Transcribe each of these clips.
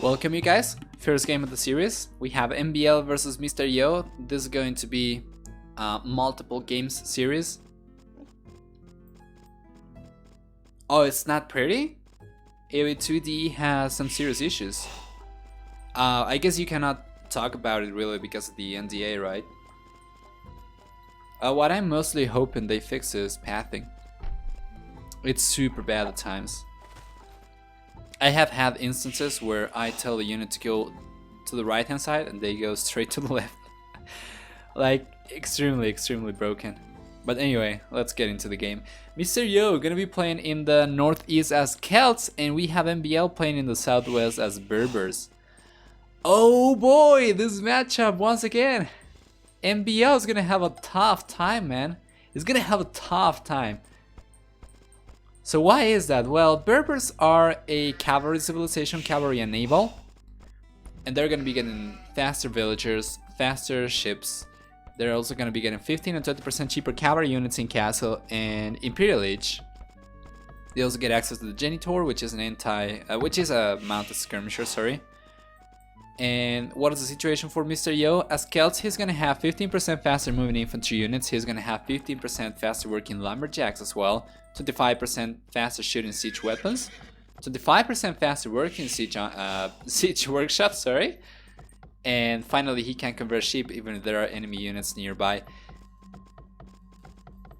Welcome you guys, first game of the series. We have MbL versus TheYo. This is going to be a multiple games series. Oh, it's not pretty? AV2D has some serious issues. I guess you cannot talk about it really because of the NDA, right? What I'm mostly hoping they fix is pathing. It's super bad at times. I have had instances where I tell the unit to go to the right hand side and they go straight to the left. Like extremely broken. But anyway, let's get into the game. TheYo gonna be playing in the northeast as Celts, and we have MbL playing in the southwest as Berbers. Oh boy, this matchup once again. MbL is gonna have a tough time, man. He's gonna have a tough time. So why is that? Well, Berbers are a cavalry civilization, cavalry and naval. And they're gonna be getting faster villagers, faster ships. They're also gonna be getting 15 and 20% cheaper cavalry units in Castle and Imperial Age. They also get access to the Genitor, which is a mounted skirmisher, sorry. And what is the situation for TheYo? As Celts, he's gonna have 15% faster moving infantry units. He's gonna have 15% faster working lumberjacks as well. 25% faster shooting siege weapons. 25% faster working siege workshops, sorry. And finally, he can convert sheep even if there are enemy units nearby.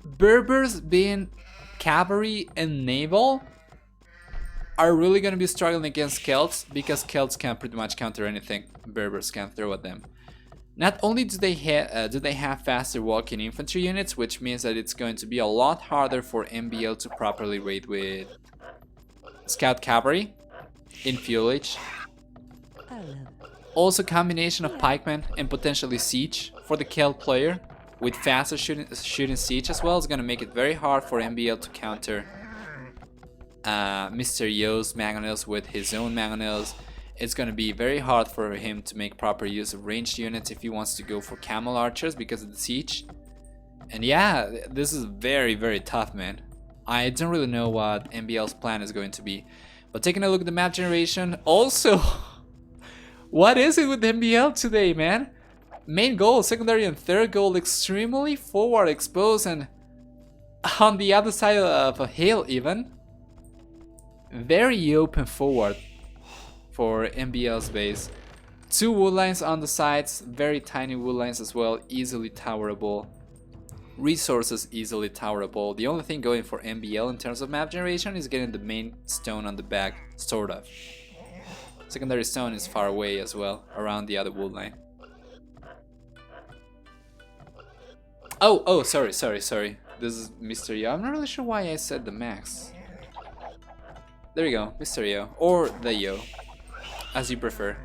Berbers, being cavalry and naval, are really going to be struggling against Celts because Celts can pretty much counter anything Berbers can throw at them. Not only do they have faster walking infantry units, which means that it's going to be a lot harder for MbL to properly raid with scout cavalry in feudal age. Also, combination of pikemen and potentially siege for the Celt player with faster shooting siege as well is going to make it very hard for MbL to counter TheYo's mangonels with his own mangonels. It's going to be very hard for him to make proper use of ranged units if he wants to go for camel archers because of the siege. And yeah, this is very tough, man. I don't really know what MbL's plan is going to be. But taking a look at the map generation, also, what is it with MbL today, man? Main goal, secondary and third goal extremely forward exposed and on the other side of a hill even. Very open forward for MbL's base. Two wood lines on the sides, very tiny wood lines as well, easily towerable. Resources easily towerable. The only thing going for MbL in terms of map generation is getting the main stone on the back, sort of. Secondary stone is far away as well, around the other wood line. Oh, sorry. This is TheYo. I'm not really sure why I said the max. There you go, TheYo, or TheYo, as you prefer.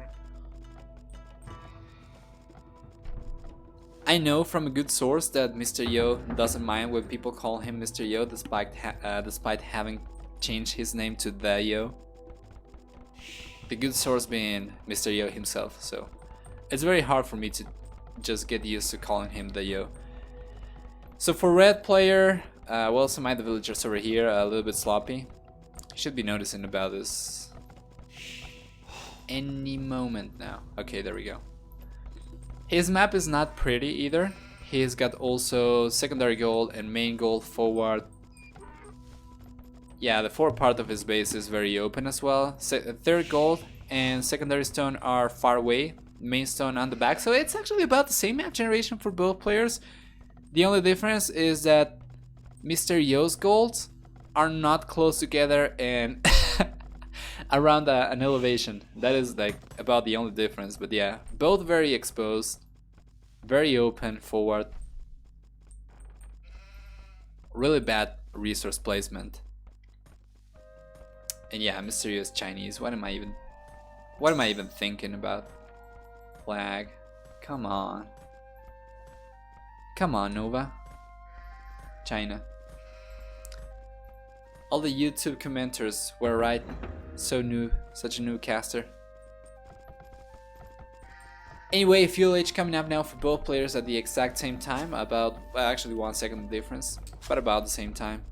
I know from a good source that TheYo doesn't mind when people call him TheYo despite having changed his name to TheYo. The good source being TheYo himself, so it's very hard for me to just get used to calling him TheYo. So for red player, well, some of the villagers over here are a little bit sloppy. Should be noticing about this any moment now. Okay, there we go. His map is not pretty either. He's got also secondary gold and main gold forward. Yeah, the forward part of his base is very open as well. Third gold and secondary stone are far away. Main stone on the back. So it's actually about the same map generation for both players. The only difference is that TheYo's golds are not close together and around an elevation. That is like about the only difference. But yeah, both very exposed, very open forward. Really bad resource placement. And yeah, TheYo is Chinese. What am I even thinking about? Flag. Come on. Come on, Nova. China. All the YouTube commenters were right. So new, such a new caster. Anyway, feudal age coming up now for both players at the exact same time. About, well, actually 1 second difference, but about the same time.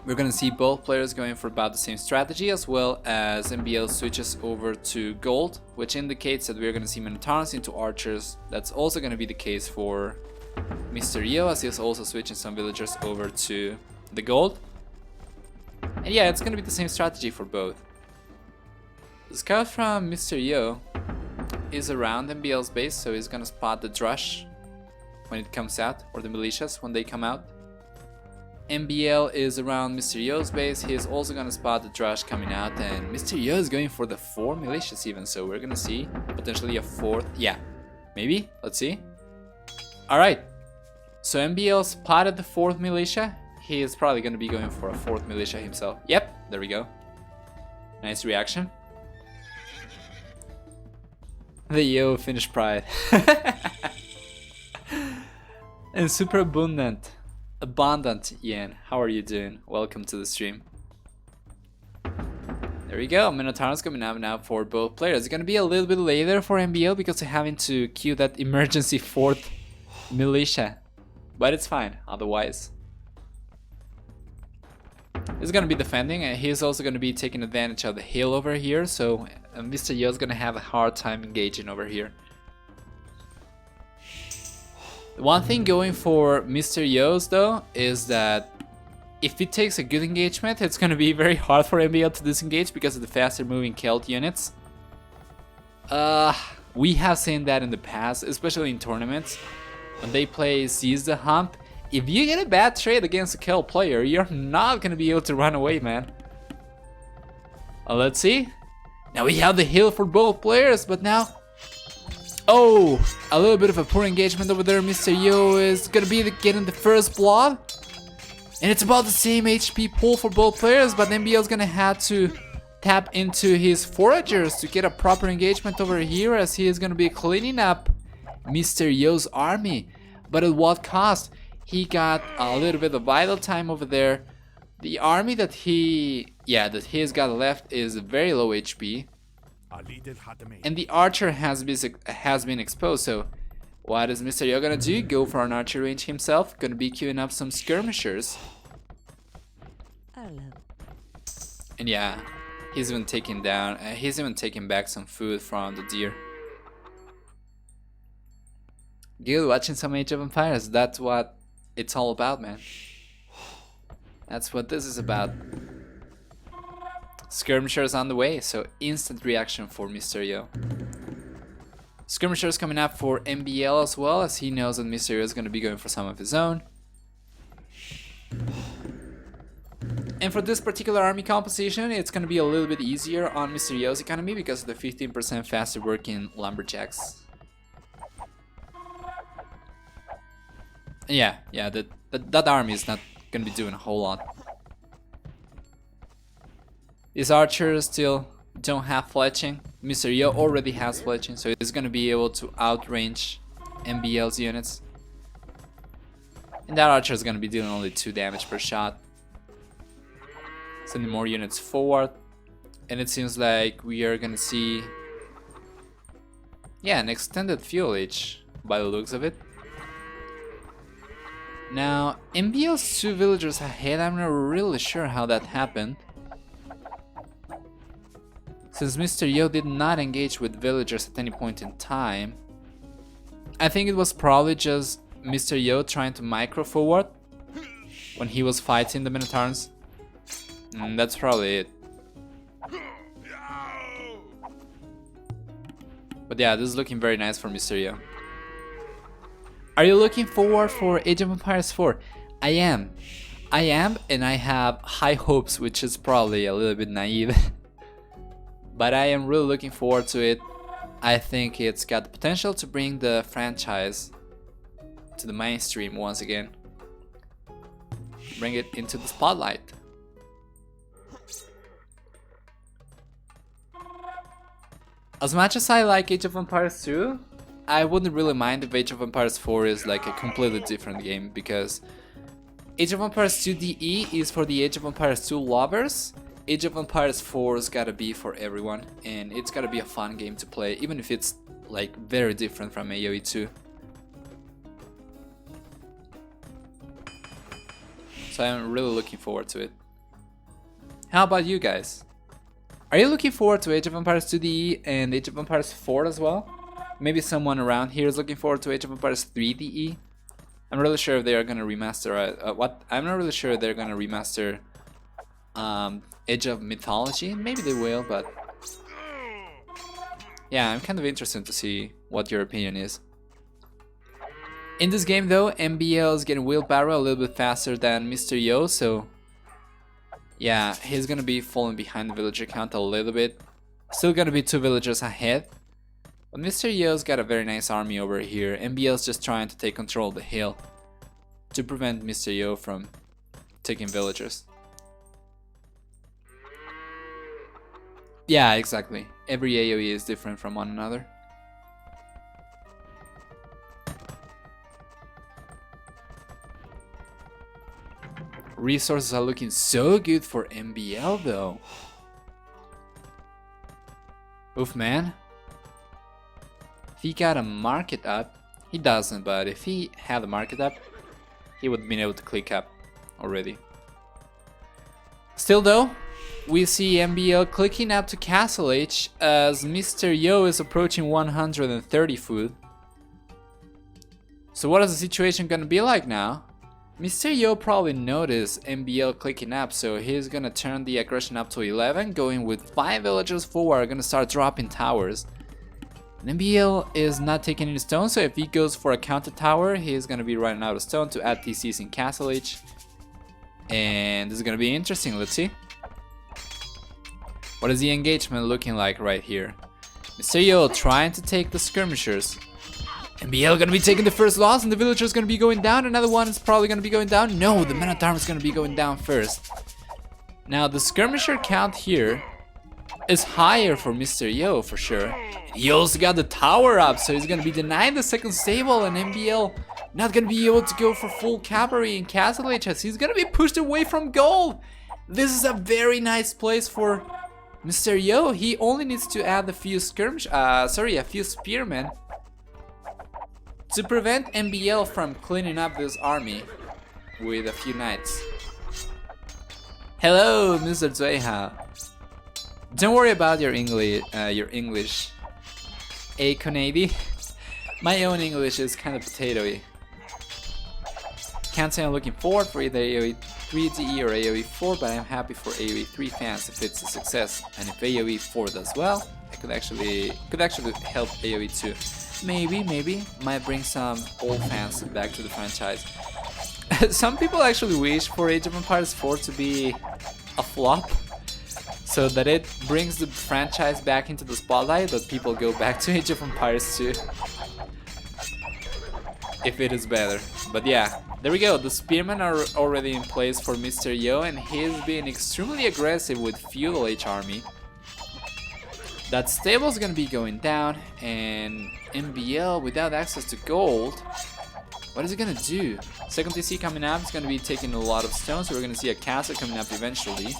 We're gonna see both players going for about the same strategy, as well as MbL switches over to gold, which indicates that we're gonna see Minotaurs into archers. That's also gonna be the case for TheYo, as he's also switching some villagers over to the gold. And yeah, it's gonna be the same strategy for both. The scout from TheYo is around MbL's base, so he's gonna spot the drush when it comes out, or the militias when they come out. MbL is around TheYo's base. He is also gonna spot the drush coming out, and TheYo is going for the 4 militias even, so we're gonna see potentially a 4th. Yeah, maybe, let's see. Alright, so MbL spotted the 4th militia. He is probably gonna be going for a 4th militia himself. Yep, there we go. Nice reaction. TheYo finished pride. And super abundant Ian, how are you doing? Welcome to the stream. There we go, Minotaur's coming up now for both players. It's gonna be a little bit later for MbL because they're having to queue that emergency 4th militia, but it's fine otherwise. He's gonna be defending, and he's also gonna be taking advantage of the hill over here, so TheYo is gonna have a hard time engaging over here. One thing going for TheYo's though is that if he takes a good engagement, it's gonna be very hard for MbL to disengage because of the faster moving Celt units. We have seen that in the past, especially in tournaments. When they play Seize the Hump, if you get a bad trade against a Celt player, you're not gonna be able to run away, man. Let's see. Now we have the hill for both players, but now... Oh, a little bit of a poor engagement over there. TheYo is gonna be getting the first blood. And it's about the same HP pool for both players, but MbL is gonna have to tap into his foragers to get a proper engagement over here, as he is gonna be cleaning up TheYo's army. But at what cost? He got a little bit of vital time over there. The army that he's got left is very low HP. And the archer has been exposed, so what is TheYo gonna do? Go for an archer range himself. Gonna be queuing up some skirmishers. And yeah, he's even taking back some food from the deer. Good, watching some Age of Empires. That's what it's all about, man. That's what this is about. Skirmishers on the way, so instant reaction for TheYo. Skirmishers coming up for MbL as well, as he knows that TheYo is going to be going for some of his own. And for this particular army composition, it's going to be a little bit easier on TheYo's economy because of the 15% faster working lumberjacks. Yeah, that army is not going to be doing a whole lot. These archers still don't have fletching. TheYo already has fletching, so he's gonna be able to outrange MbL's units. And that archer is gonna be dealing only 2 damage per shot. Sending more units forward. And it seems like we are gonna see... yeah, an extended fuel age by the looks of it. Now, MbL's 2 villagers ahead, I'm not really sure how that happened. Since TheYo did not engage with villagers at any point in time, I think it was probably just TheYo trying to micro forward when he was fighting the Minotaurs. That's probably it. But yeah, this is looking very nice for TheYo. Are you looking forward for Age of Empires 4? I am, and I have high hopes, which is probably a little bit naive. But I am really looking forward to it. I think it's got the potential to bring the franchise to the mainstream once again. Bring it into the spotlight. As much as I like Age of Empires 2, I wouldn't really mind if Age of Empires 4 is like a completely different game, because Age of Empires 2 DE is for the Age of Empires 2 lovers. Age of Empires 4's gotta be for everyone, and it's gotta be a fun game to play, even if it's like very different from AoE 2. So I'm really looking forward to it. How about you guys? Are you looking forward to Age of Empires 2DE and Age of Empires 4 as well? Maybe someone around here is looking forward to Age of Empires 3DE. I'm really sure if they are gonna remaster I'm not really sure if they're gonna remaster Age of Mythology. Maybe they will, but yeah, I'm kind of interested to see what your opinion is. In this game though, MbL is getting wheelbarrow a little bit faster than TheYo, so yeah, he's gonna be falling behind the villager count a little bit. Still gonna be 2 villagers ahead. But TheYo's got a very nice army over here. MbL's just trying to take control of the hill to prevent TheYo from taking villagers. Yeah, exactly. Every AoE is different from one another. Resources are looking so good for MbL though. Oof, man. If he got a market up, he doesn't, but if he had a market up, he would have been able to click up already. Still though, we see MbL clicking up to Castle Age as TheYo is approaching 130 food. So what is the situation gonna be like now? TheYo probably noticed MbL clicking up, so he's gonna turn the aggression up to 11, going with 5 villagers forward, gonna start dropping towers. MbL is not taking any stone, so if he goes for a counter tower, he's gonna be running out of stone to add TCs in Castle Age. And this is gonna be interesting, let's see. What is the engagement looking like right here? TheYo trying to take the skirmishers. MbL gonna be taking the first loss and the villager's gonna be going down. Another one is probably gonna be going down. No, the man at arms is gonna be going down first. Now the skirmisher count here is higher for TheYo for sure. He also got the tower up, so he's gonna be denying the second stable, and MbL not gonna be able to go for full cavalry in Castle Age as he's gonna be pushed away from gold. This is a very nice place for TheYo. He only needs to add a few a few spearmen to prevent MbL from cleaning up this army with a few knights. Hello, Mr. Zueha. Don't worry about your English. Conady. My own English is kind of potatoey. Can't say I'm looking forward for either AoE 3DE or AoE 4, but I'm happy for AoE 3 fans if it's a success, and if AoE 4 does well, I could actually help AoE 2. Maybe might bring some old fans back to the franchise. Some people actually wish for Age of Empires 4 to be a flop, so that it brings the franchise back into the spotlight, but people go back to Age of Empires 2 if it is better. But yeah, there we go. The spearmen are already in place for TheYo, and he's been extremely aggressive with feudal Age army. That stable is gonna be going down, and MbL without access to gold, what is he gonna do? Second TC coming up is gonna be taking a lot of stones, so we're gonna see a castle coming up eventually.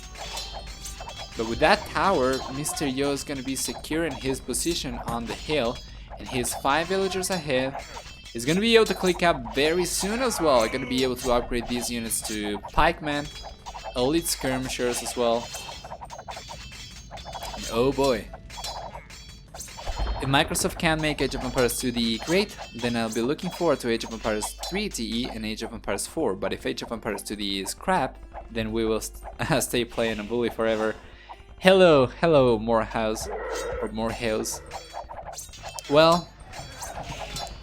But with that tower, TheYo is gonna be secure in his position on the hill, and his 5 villagers ahead is gonna be able to click up very soon as well. Gonna be able to upgrade these units to pikemen, elite skirmishers as well. And oh boy. If Microsoft can make Age of Empires 2DE great, then I'll be looking forward to Age of Empires 3DE and Age of Empires 4, but if Age of Empires 2DE is crap, then we will stay playing a bully forever. Hello, Morehouse, or Morehouse. Well,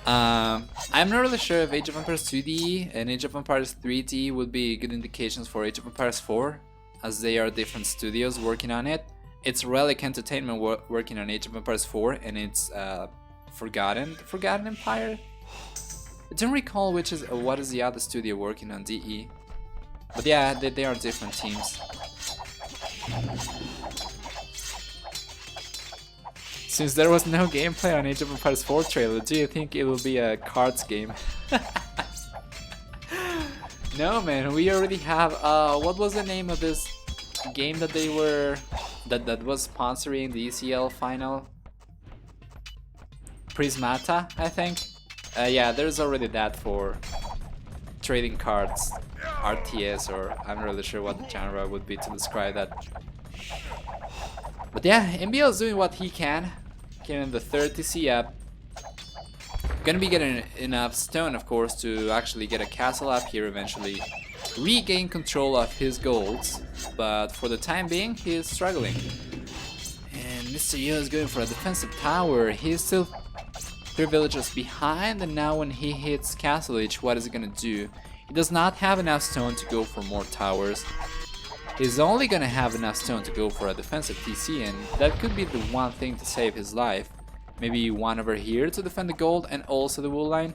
I'm not really sure if Age of Empires 2DE and Age of Empires 3DE would be good indications for Age of Empires 4, as they are different studios working on it. It's Relic Entertainment working on Age of Empires 4, and it's Forgotten Empire. I don't recall what is the other studio working on DE, but yeah, they are different teams. Since there was no gameplay on Age of Empires 4 trailer, do you think it will be a cards game? No, man, we already have. What was the name of this game that they were that was sponsoring the ECL final? Prismata, I think. Yeah, there's already that for trading cards RTS, or I'm not really sure what the genre would be to describe that. But yeah, MbL is doing what he can, getting the third TC up. Gonna be getting enough stone, of course, to actually get a castle up here eventually, regain control of his golds, but for the time being he is struggling. And TheYo is going for a defensive tower. He's still 3 villagers behind, and now when he hits castle age, what is he gonna do? He does not have enough stone to go for more towers. He's only gonna have enough stone to go for a defensive TC, and that could be the one thing to save his life. Maybe one over here to defend the gold and also the wool line.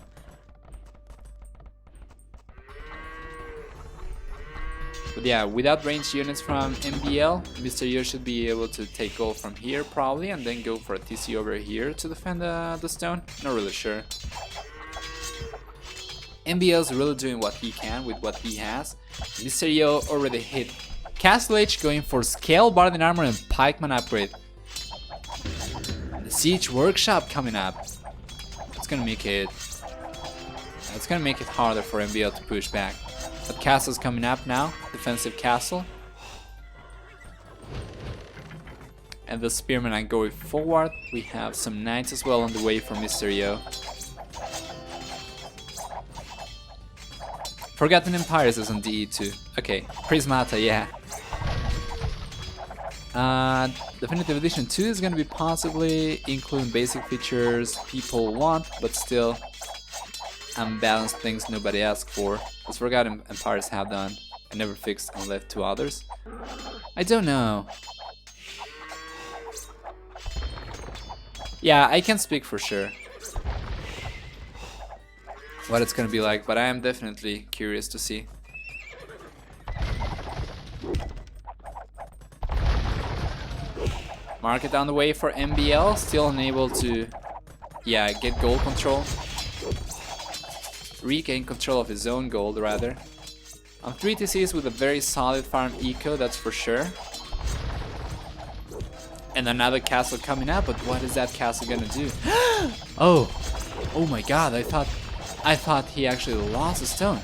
But yeah, without ranged units from MbL, TheYo should be able to take gold from here probably, and then go for a TC over here to defend the stone. Not really sure. MbL is really doing what he can with what he has. TheYo already hit Castle Age, going for Scale, Barding Armor, and Pikeman upgrade. And the Siege Workshop coming up. It's gonna make it harder for MbL to push back. But Castle's coming up now, defensive castle. And the Spearmen are going forward. We have some knights as well on the way for TheYo. Forgotten Empires is on DE2. Okay, Prismata, yeah. Definitive Edition 2 is gonna be possibly including basic features people want, but still unbalanced things nobody asked for, as Forgotten Empires have done and never fixed and left to others. I don't know. Yeah, I can't speak for sure what it's gonna be like, but I am definitely curious to see. Market on the way for MbL, still unable to, yeah, get gold control. Regain control of his own gold, rather. On 3 TCs with a very solid farm eco, that's for sure. And another castle coming up, but what is that castle gonna do? Oh my god, I thought he actually lost a stone.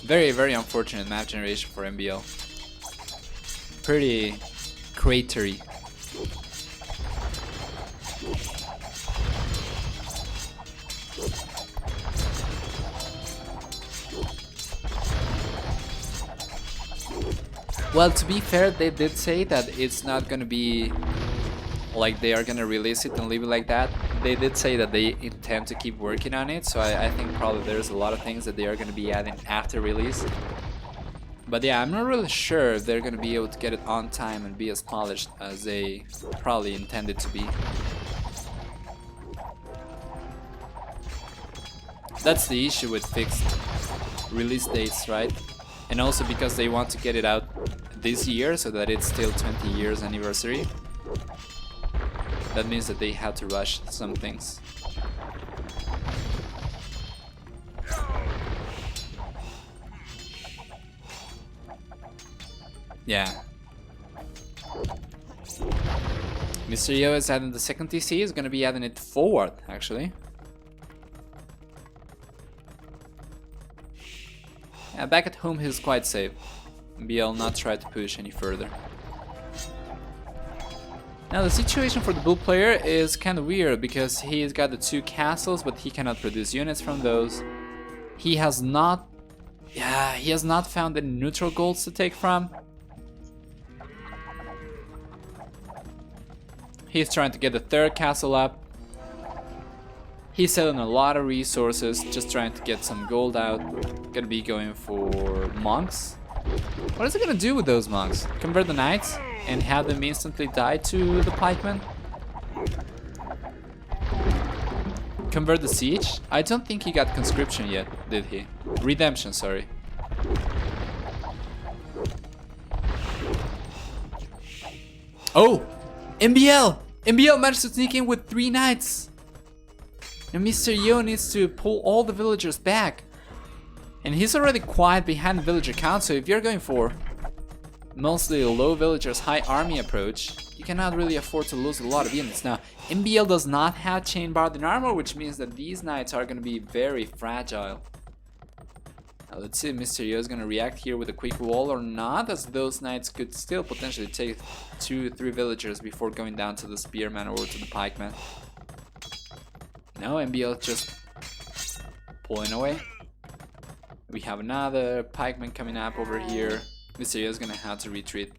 Very, very unfortunate map generation for MbL. Pretty cratery. Well, to be fair, they did say that it's not gonna be like they are gonna release it and leave it like that. They did say that they intend to keep working on it, so I think probably there's a lot of things that they are gonna be adding after release. But yeah, I'm not really sure if they're gonna be able to get it on time and be as polished as they probably intended to be. That's the issue with fixed release dates, right? And also because they want to get it out this year so that it's still 20 years anniversary. That means that they had to rush some things. Yeah. TheYo is adding the second TC, is gonna be adding it forward actually. Yeah, back at home he's quite safe. MbL not try to push any further. Now the situation for the bull player is kind of weird because he's got the 2 castles, but he cannot produce units from those. He has not found any neutral golds to take from. He's trying to get the 3rd castle up. He's selling a lot of resources, just trying to get some gold out. Gonna be going for monks. What is he gonna do with those monks? Convert the knights and have them instantly die to the pikemen? Convert the siege? I don't think he got conscription yet, did he? Redemption, sorry. Oh! MbL! MbL managed to sneak in with 3 knights! Now TheYo needs to pull all the villagers back. And he's already quite behind the villager count, so if you're going for mostly low villagers, high army approach, you cannot really afford to lose a lot of units. Now, MbL does not have chain barding armor, which means that these knights are going to be very fragile. Now, let's see if TheYo is going to react here with a quick wall or not, as those knights could still potentially take 2-3 villagers before going down to the spearman or to the pikeman. No, MbL just pulling away. We have another pikeman coming up over here. TheYo is going to have to retreat.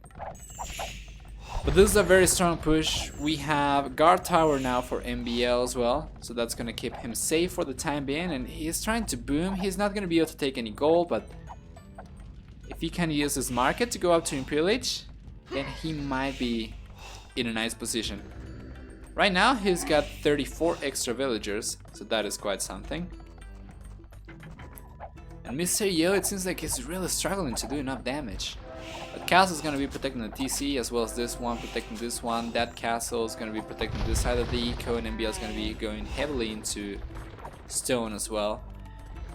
But this is a very strong push. We have guard tower now for MbL as well, so that's going to keep him safe for the time being, and he's trying to boom. He's not going to be able to take any gold, but if he can use his market to go up to Imperial Age, then he might be in a nice position. Right now he's got 34 extra villagers, so that is quite something. And TheYo, it seems like he's really struggling to do enough damage. But castle is going to be protecting the TC, as well as this one protecting this one. That castle is going to be protecting this side of the eco, and MbL is going to be going heavily into stone as well.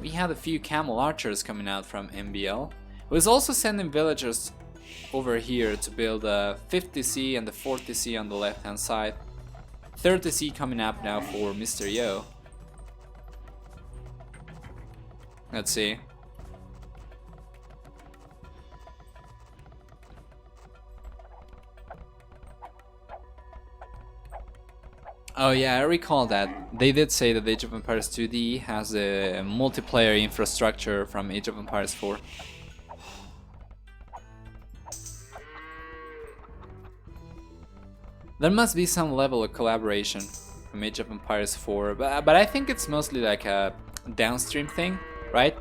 We have a few camel archers coming out from MbL, who is also sending villagers over here to build a 50C and the 40C on the left hand side. 30C coming up now for TheYo. Let's see. Oh yeah, I recall that. They did say that Age of Empires 2D has a multiplayer infrastructure from Age of Empires 4. There must be some level of collaboration from Age of Empires 4, but I think it's mostly like a downstream thing, right?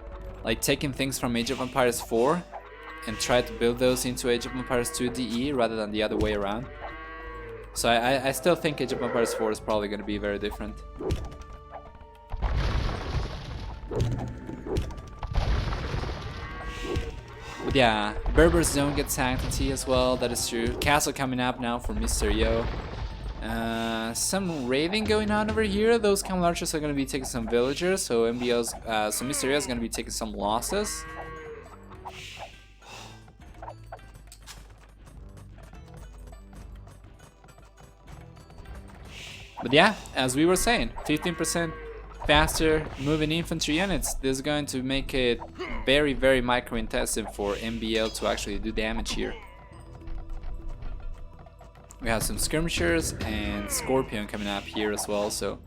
Like taking things from Age of Empires 4 and try to build those into Age of Empires 2 DE rather than the other way around. So I still think Age of Empires 4 is probably going to be very different. But yeah, Berbers don't get sanctity as well, that is true. Castle coming up now for TheYo. Some raiding going on over here. Those camel archers are going to be taking some villagers, so TheYo is going to be taking some losses. But yeah, as we were saying, 15% faster moving infantry units. This is going to make it very, very micro-intensive for MbL to actually do damage here. We have some skirmishers and Scorpion coming up here as well, so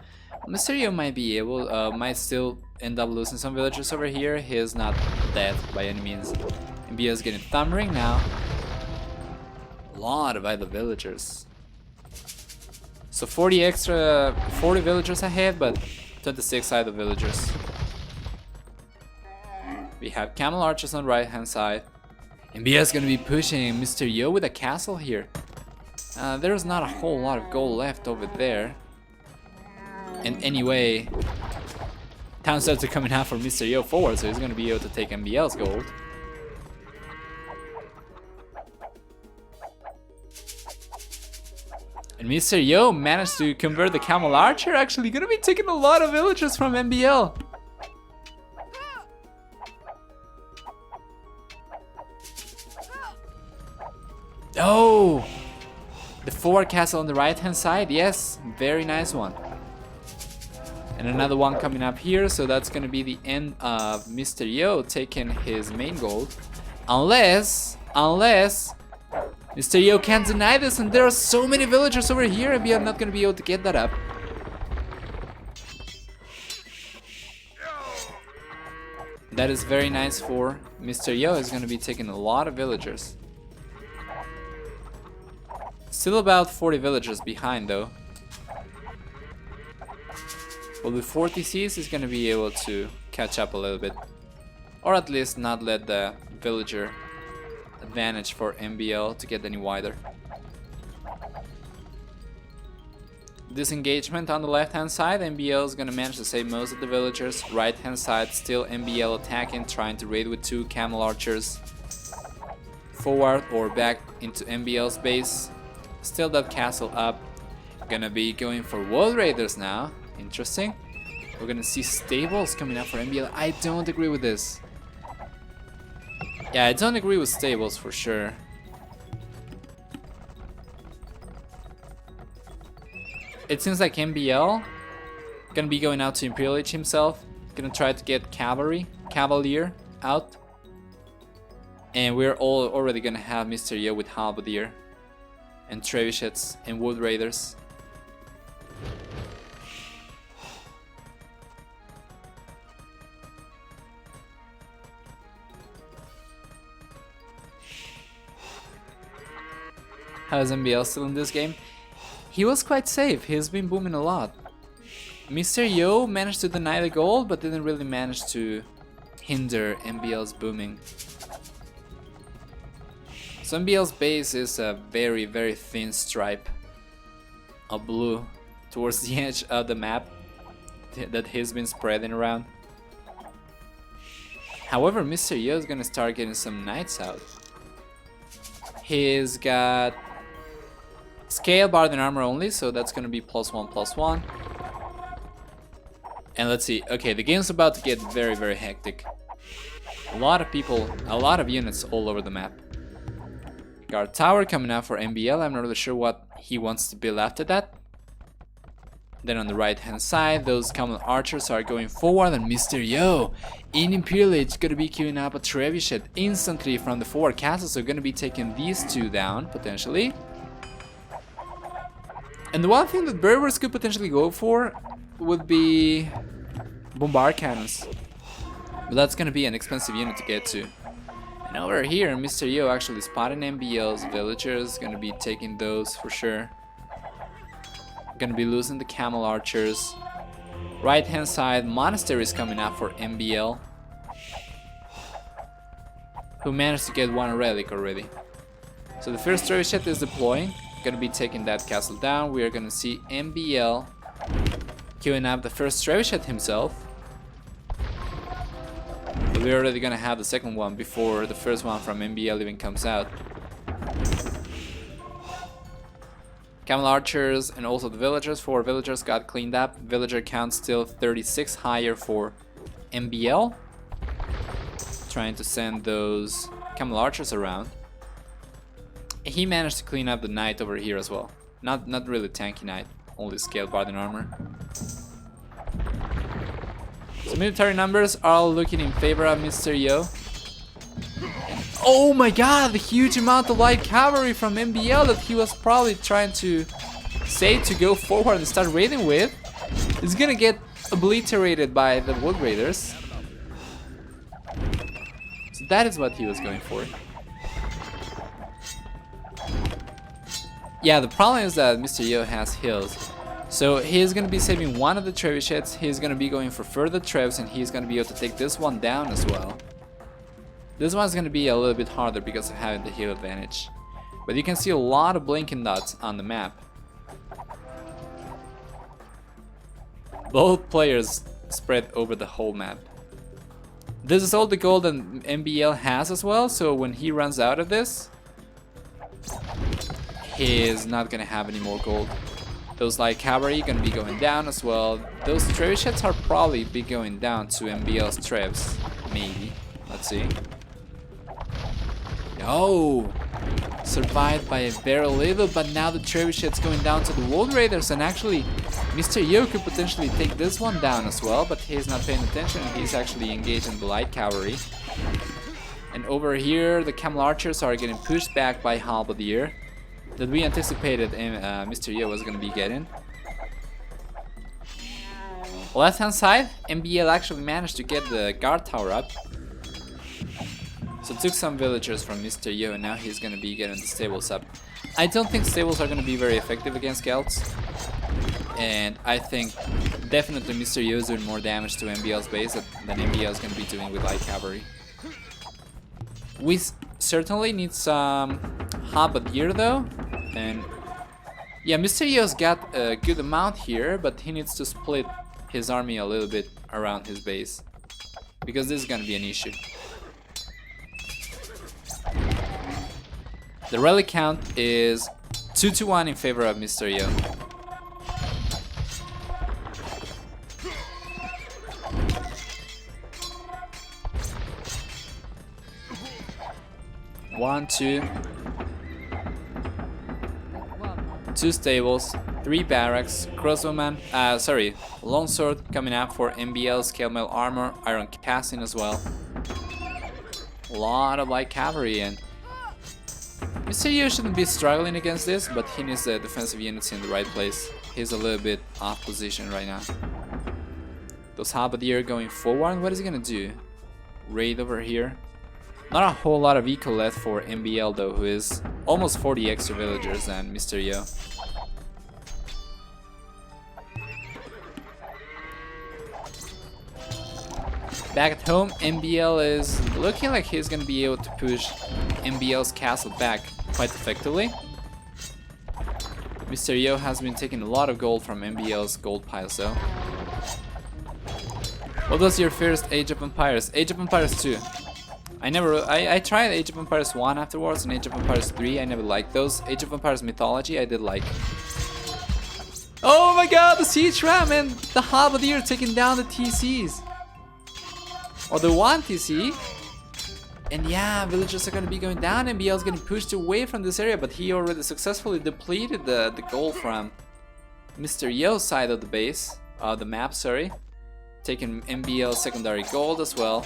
TheYo might be able, might still end up losing some villagers over here. He is not dead by any means. MbL is getting Thumbering now. A lot of idle villagers. So 40 villagers ahead, but 26 idle villagers. We have camel archers on the right hand side. MbL is going to be pushing TheYo with a castle here. There's not a whole lot of gold left over there. And anyway, town celts are coming out for TheYo forward, so he's going to be able to take MbL's gold. And TheYo managed to convert the camel archer, actually gonna be taking a lot of villagers from MbL. Oh! The forward castle on the right hand side, yes, very nice one. And another one coming up here, so that's gonna be the end of TheYo taking his main gold. Unless TheYo can't deny this, and there are so many villagers over here, and we are not going to be able to get that up. That is very nice for TheYo. Is going to be taking a lot of villagers. Still about 40 villagers behind though. Well, with 40 Cs he's going to be able to catch up a little bit. Or at least not let the villager advantage for MbL to get any wider. Disengagement on the left hand side. MbL is gonna manage to save most of the villagers. Right hand side still MbL attacking, trying to raid with 2 camel archers. Forward or back into MbL's base. Still that castle up. Gonna be going for wall raiders now. Interesting. We're gonna see stables coming up for MbL. I don't agree with this. Yeah, I don't agree with stables for sure. It seems like MbL gonna be going out to Imperial Age himself. Gonna try to get Cavalier out. And we're all already gonna have TheYo with Halberdier and Trebuchets and Wood Raiders. How is MbL still in this game? He was quite safe, he's been booming a lot. TheYo managed to deny the gold, but didn't really manage to hinder MbL's booming. So MbL's base is a very, very thin stripe of blue towards the edge of the map that he's been spreading around. However, TheYo is gonna start getting some knights out. He's got scale bard and armor only, so that's gonna be +1/+1. And let's see, okay, the game's about to get very, very hectic. A lot of people, a lot of units all over the map. Guard tower coming out for MbL, I'm not really sure what he wants to build after that. Then on the right hand side, those common archers are going forward, and TheYo in Imperial Age gonna be queuing up a trebuchet instantly from the forward castle, so gonna be taking these two down, potentially. And the one thing that Berbers could potentially go for would be bombard cannons. But that's gonna be an expensive unit to get to. And over here, TheYo actually spotting MbL's villagers, gonna be taking those for sure. Gonna be losing the camel archers. Right hand side, monastery is coming up for MbL, who managed to get one relic already. So the first trebuchet is deploying, gonna be taking that castle down. We are gonna see MbL queuing up the first trebuchet himself. But we're already gonna have the second one before the first one from MbL even comes out. Camel archers and also the villagers, 4 villagers got cleaned up. Villager count still 36 higher for MbL. Trying to send those camel archers around. He managed to clean up the knight over here as well. Not really tanky knight, only scale bard and armor. So military numbers are all looking in favor of TheYo. Oh my god, the huge amount of light cavalry from MbL that he was probably trying to say to go forward and start raiding with is gonna get obliterated by the Wood Raiders. So that is what he was going for. Yeah, the problem is that TheYo has hills. So he's gonna be saving one of the trebuchets, he's gonna be going for further trebs, and he's gonna be able to take this one down as well. This one's gonna be a little bit harder because of having the hill advantage. But you can see a lot of blinking dots on the map. Both players spread over the whole map. This is all the gold that MbL has as well, so when he runs out of this, he is not gonna have any more gold. Those light cavalry gonna be going down as well. Those trebuchets are probably be going down to MbL's trebs, maybe. Let's see. No! Survived by very little, but now the trebuchet's going down to the Wood Raiders, and actually TheYo could potentially take this one down as well, but he's not paying attention, he's actually engaged in the light cavalry. And over here, the camel archers are getting pushed back by Halberdier, that we anticipated TheYo was going to be getting. Left hand side, MbL actually managed to get the guard tower up. So took some villagers from TheYo, and now he's going to be getting the stables up. I don't think stables are going to be very effective against Celts. And I think definitely TheYo is doing more damage to MbL's base than MbL is going to be doing with light cavalry. We certainly need some Halberdier though. And yeah, TheYo's got a good amount here, but he needs to split his army a little bit around his base, because this is going to be an issue. The relic count is 2-1 in favor of TheYo. One, two. 2 stables, 3 barracks, crossbowman, longsword coming up for MbL, scale mail armor, iron casting as well. A lot of light cavalry, and TheYo shouldn't be struggling against this, but he needs the defensive units in the right place. He's a little bit off position right now. Those halberdier going forward, what is he gonna do? Raid over here. Not a whole lot of eco left for MbL though, who is almost 40 extra villagers than TheYo. Back at home, MbL is looking like he's gonna be able to push MbL's castle back quite effectively. TheYo has been taking a lot of gold from MbL's gold piles though. What was your first Age of Empires? Age of Empires 2. I tried Age of Empires 1 afterwards and Age of Empires 3. I never liked those. Age of Empires Mythology I did like. Oh my god, the siege ram and the halberdier taking down the TCs. Or the 1 TC. And yeah, villagers are gonna be going down. MbL is getting pushed away from this area, but he already successfully depleted the gold from TheYo's side of the base. The map, sorry. Taking MbL secondary gold as well.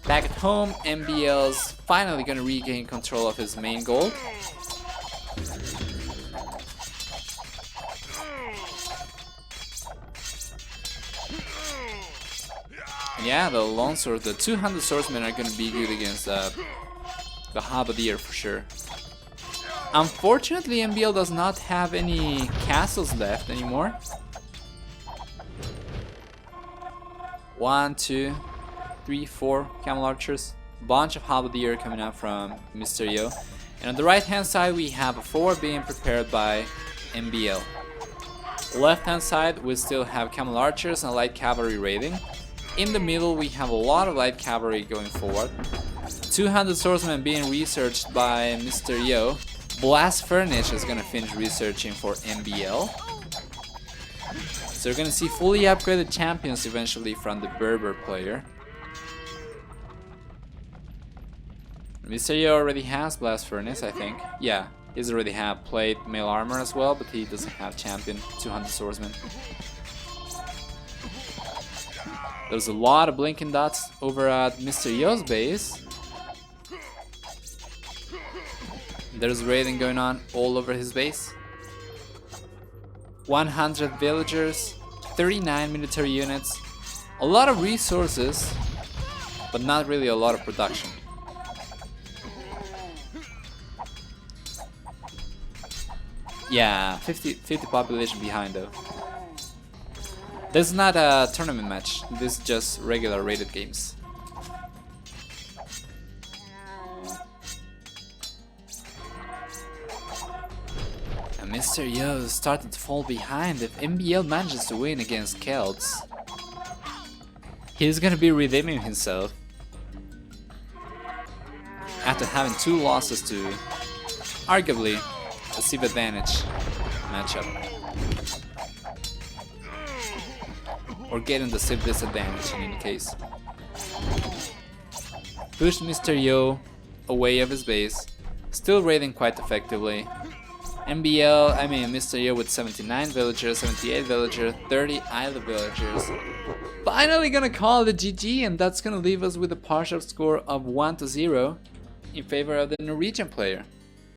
Back at home, MbL's finally gonna regain control of his main gold. Yeah, the longsword, the 200 swordsmen are gonna be good against the halberdier for sure. Unfortunately, MbL does not have any castles left anymore. 1, 2, 3, 4 camel archers. Bunch of halberdier coming up from TheYo. And on the right hand side we have a forward being prepared by MbL. Left hand side we still have camel archers and light cavalry raiding. In the middle we have a lot of light cavalry going forward. 200 swordsmen being researched by TheYo. Blast Furnish is gonna finish researching for MbL. So we're gonna see fully upgraded champions eventually from the Berber player. TheYo already has Blast Furnace, I think. Yeah, he's already have plate mail armor as well, but he doesn't have champion 200 swordsmen. There's a lot of blinking dots over at TheYo's base. There's raiding going on all over his base. 100 villagers, 39 military units, a lot of resources, but not really a lot of production. Yeah, 50 population behind though. This is not a tournament match, this is just regular rated games. And TheYo started to fall behind. If MbL manages to win against Celts, he's gonna be redeeming himself after having 2 losses to arguably a Civ advantage matchup. Or getting the Civ disadvantage in any case. Pushed TheYo away of his base, still raiding quite effectively. TheYo with 79 villagers, 78 villagers, 30 idle villagers. Finally gonna call it a GG, and that's gonna leave us with a partial score of 1-0 in favor of the Norwegian player.